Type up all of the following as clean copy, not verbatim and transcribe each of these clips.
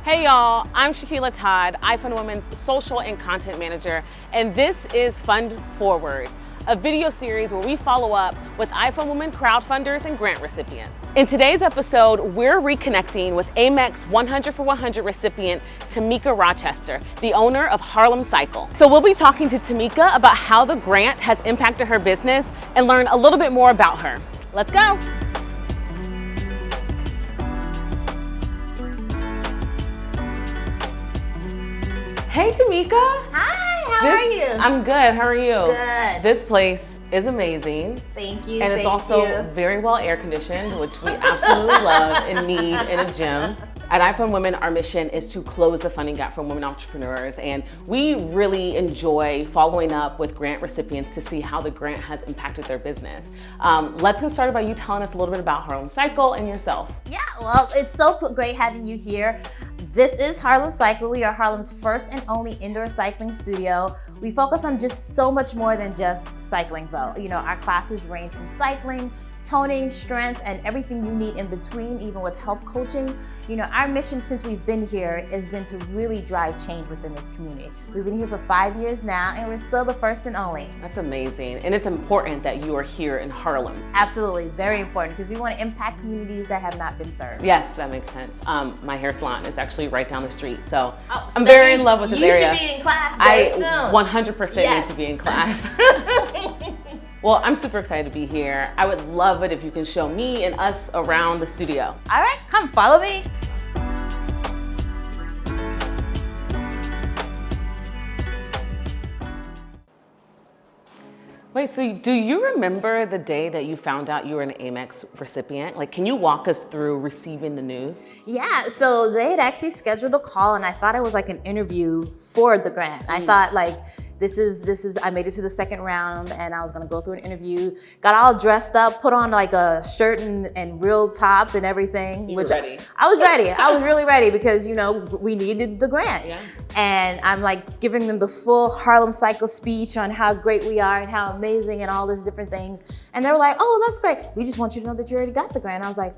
Hey y'all, I'm Shaquila Todd, IFundWomen's social and content manager, and this is Fund Forward, a video series where we follow up with IFundWomen crowdfunders and grant recipients. In today's episode, we're reconnecting with Amex 100 for 100 recipient Tammeca Rochester, the owner of Harlem Cycle. So we'll be talking to Tammeca about how the grant has impacted her business and learn a little bit more about her. Let's go. Hey Tammeca. Hi, how are you? I'm good, how are you? Good. This place is amazing. Thank you, And it's also very well air conditioned, which we absolutely love and need in a gym. At IFundWomen, our mission is to close the funding gap for women entrepreneurs, and we really enjoy following up with grant recipients to see how the grant has impacted their business. Let's get started by you telling us a little bit about Harlem Cycle and yourself. Yeah, well, it's so great having you here. This is Harlem Cycle. We are Harlem's first and only indoor cycling studio. We focus on just so much more than just cycling though. You know, our classes range from cycling, toning, strength, and everything you need in between, even with health coaching. You know, our mission since we've been here has been to really drive change within this community. We've been here for 5 years now, and we're still the first and only. That's amazing. And it's important that you are here in Harlem. Absolutely, very important, because we want to impact communities that have not been served. Yes, that makes sense. My hair salon is actually right down the street, so I'm very in love with this area. You should be in class very soon. 100% need to be in class. Well, I'm super excited to be here. I would love it if you can show me and us around the studio. All right, come follow me. Wait, so do you remember the day that you found out you were an Amex recipient? Like, can you walk us through receiving the news? Yeah, so they had actually scheduled a call, and I thought it was like an interview for the grant. I thought like, this is, I made it to the second round and I was gonna go through an interview, got all dressed up, put on like a shirt and real top and everything. You were ready. I was ready, I was really ready because, you know, we needed the grant. Yeah. And I'm like giving them the full Harlem Cycle speech on how great we are and how amazing and all these different things. And they were like, oh, that's great. We just want you to know that you already got the grant. I was like,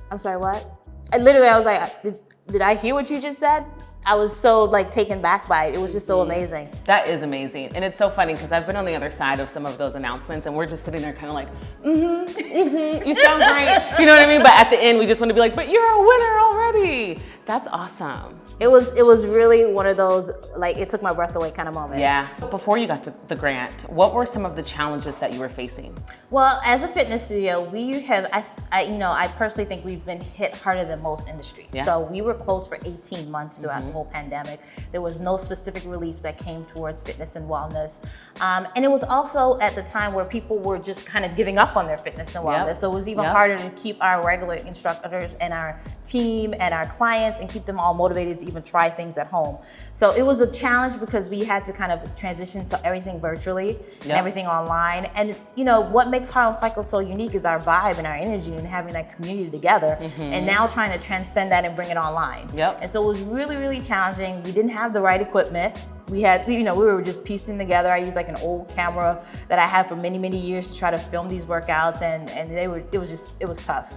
I'm sorry, what? I was like, did I hear what you just said? I was so like taken back by it. It was just so amazing. That is amazing. And it's so funny because I've been on the other side of some of those announcements and we're just sitting there kind of like, you sound great. You know what I mean? But at the end, we just want to be like, but you're a winner already. That's awesome. It was really one of those, like, it took my breath away kind of moment. Yeah. Before you got to the grant, what were some of the challenges that you were facing? Well, as a fitness studio, we have, I personally think we've been hit harder than most industries. Yeah. So we were closed for 18 months throughout the whole pandemic. There was no specific relief that came towards fitness and wellness. And it was also at the time where people were just kind of giving up on their fitness and wellness. So it was even harder to keep our regular instructors and our team and our clients and keep them all motivated to even try things at home. So it was a challenge because we had to kind of transition to everything virtually and everything online. And you know, what makes Harlem Cycle so unique is our vibe and our energy and having that community together. And now trying to transcend that and bring it online. And so it was really, really challenging. We didn't have the right equipment. We had, you know, we were just piecing together. I used like an old camera that I had for many, many years to try to film these workouts, and it was tough.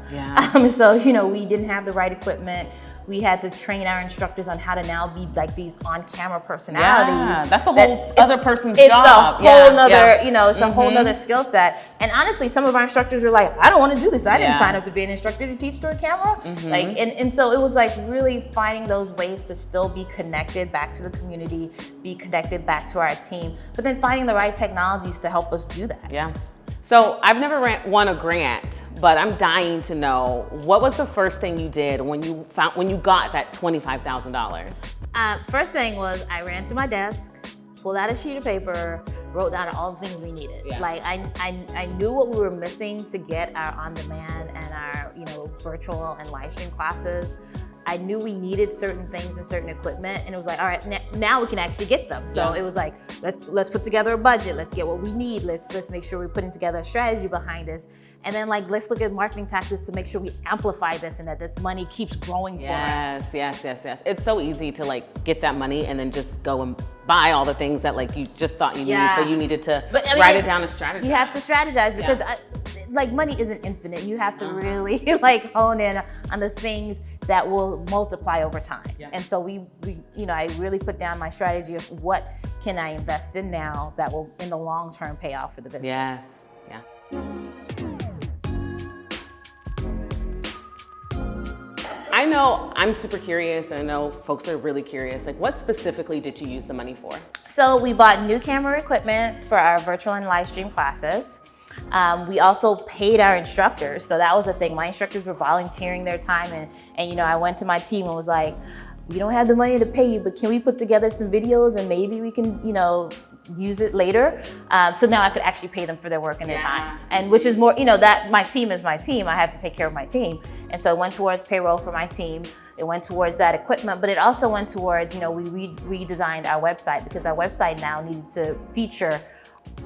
So, you know, we didn't have the right equipment. We had to train our instructors on how to now be like these on-camera personalities. Yeah, that's a whole other person's job. It's a whole nother, you know, it's a whole nother skill set. And honestly, some of our instructors were like, I don't want to do this. I didn't sign up to be an instructor to teach through a camera. Like, and so it was like really finding those ways to still be connected back to the community, be connected back to our team, but then finding the right technologies to help us do that. Yeah. So I've never won a grant, but I'm dying to know, what was the first thing you did when you got that $25,000? First thing was I ran to my desk, pulled out a sheet of paper, wrote down all the things we needed. Like I knew what we were missing to get our on-demand and our, you know, virtual and live stream classes. I knew we needed certain things and certain equipment, and it was like, all right, now we can actually get them. So it was like, let's put together a budget. Let's get what we need. Let's make sure we're putting together a strategy behind this. And then like, let's look at marketing tactics to make sure we amplify this and that this money keeps growing for us. Yes. It's so easy to like get that money and then just go and buy all the things that like you just thought you needed, but you needed to write it down and strategize. You have to strategize because like money isn't infinite. You have to really like hone in on the things that will multiply over time. Yeah. And so we, you know, I really put down my strategy of what can I invest in now that will in the long term pay off for the business. Yes, yeah. I know I'm super curious, and I know folks are really curious. Like, what specifically did you use the money for? So we bought new camera equipment for our virtual and live stream classes. We also paid our instructors. So that was the thing. My instructors were volunteering their time, and you know, I went to my team and was like, we don't have the money to pay you, but can we put together some videos and maybe we can, you know, use it later? So now I could actually pay them for their work and their time. And which is more, you know, that my team is my team. I have to take care of my team. And so it went towards payroll for my team. It went towards that equipment, but it also went towards, you know, we redesigned our website because our website now needs to feature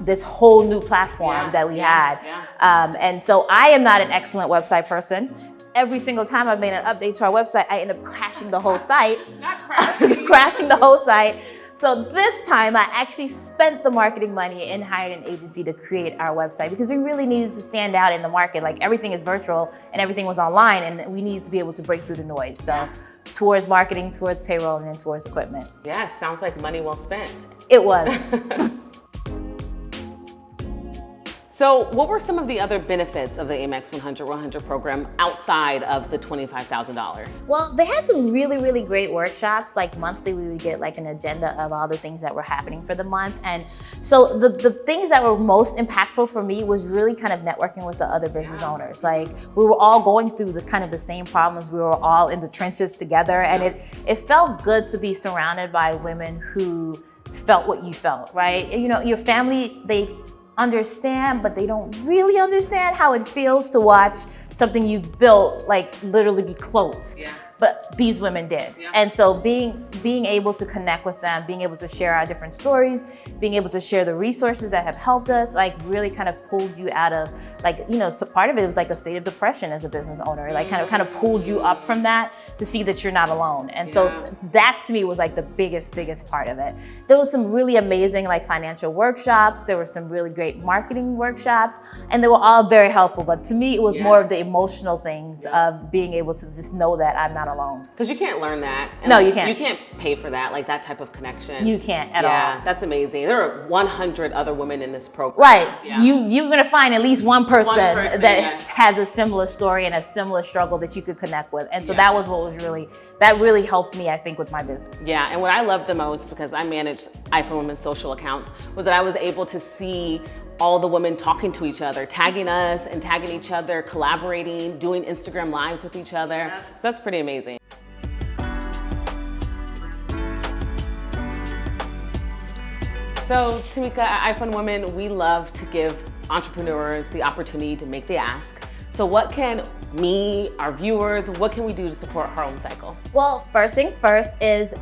this whole new platform that we had. And so I am not an excellent website person. Every single time I've made an update to our website, I end up crashing the whole site. Not crashing. Crashing the whole site. So this time I actually spent the marketing money and hired an agency to create our website because we really needed to stand out in the market. Like everything is virtual and everything was online and we needed to be able to break through the noise. So towards marketing, towards payroll, and then towards equipment. Yeah, sounds like money well spent. It was. So what were some of the other benefits of the Amex 100-100 program outside of the $25,000? Well, they had some really, really great workshops. Like monthly, we would get like an agenda of all the things that were happening for the month. And so the things that were most impactful for me was really kind of networking with the other business owners. Like we were all going through the kind of the same problems. We were all in the trenches together. And it felt good to be surrounded by women who felt what you felt, right? And, you know, your family, they understand, but they don't really understand how it feels to watch something you built like literally be closed. But these women did. And so being able to connect with them, being able to share our different stories, being able to share the resources that have helped us, like really kind of pulled you out of like, you know, so part of it was like a state of depression as a business owner, like kind of pulled you up from that to see that you're not alone. And so that to me was like the biggest part of it. There was some really amazing like financial workshops. There were some really great marketing workshops and they were all very helpful. But to me, it was more of the emotional things of being able to just know that I'm not alone. Because you can't learn that. And no, you can't. You can't pay for that, like that type of connection. You can't at all. Yeah, that's amazing. There are 100 other women in this program. Right. You're gonna find at least one person that yes. has a similar story and a similar struggle that you could connect with. And so that was what was that really helped me, I think, with my business. Yeah, and what I loved the most, because I managed IFundWomen's social accounts, was that I was able to see all the women talking to each other, tagging us and tagging each other, collaborating, doing Instagram lives with each other. So that's pretty amazing. So Tammeca, at IFundWomen, we love to give entrepreneurs the opportunity to make the ask. So what can me, our viewers, what can we do to support Harlem Cycle? Well, first things first is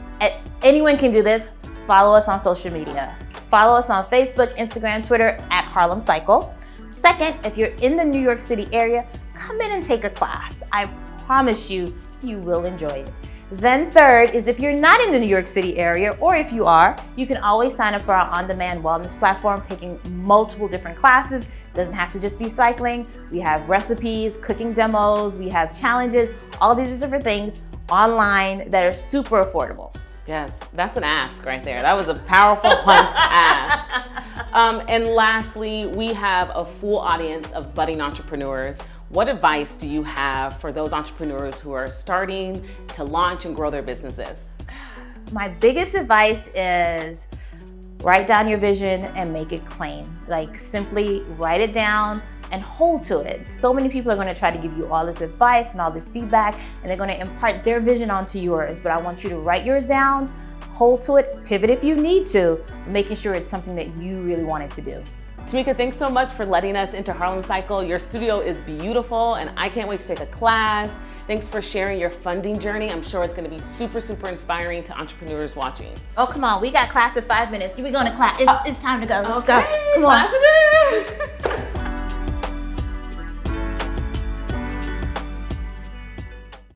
anyone can do this. Follow us on social media. Follow us on Facebook, Instagram, Twitter at Harlem Cycle. Second, if you're in the New York City area, come in and take a class. I promise you, you will enjoy it. Then third is if you're not in the New York City area, or if you are, you can always sign up for our on-demand wellness platform, taking multiple different classes. It doesn't have to just be cycling. We have recipes, cooking demos, we have challenges, all these different things online that are super affordable. Yes, that's an ask right there. That was a powerful punch to ask. And lastly, we have a full audience of budding entrepreneurs. What advice do you have for those entrepreneurs who are starting to launch and grow their businesses? My biggest advice is write down your vision and make it plain. Like simply write it down and hold to it. So many people are going to try to give you all this advice and all this feedback, and they're going to impart their vision onto yours. But I want you to write yours down, hold to it, pivot if you need to, making sure it's something that you really wanted to do. Tammeca, thanks so much for letting us into Harlem Cycle. Your studio is beautiful and I can't wait to take a class. Thanks for sharing your funding journey. I'm sure it's going to be super, super inspiring to entrepreneurs watching. Oh, come on. We got class in 5 minutes. We going to class. It's time to go. Let's go. Come on.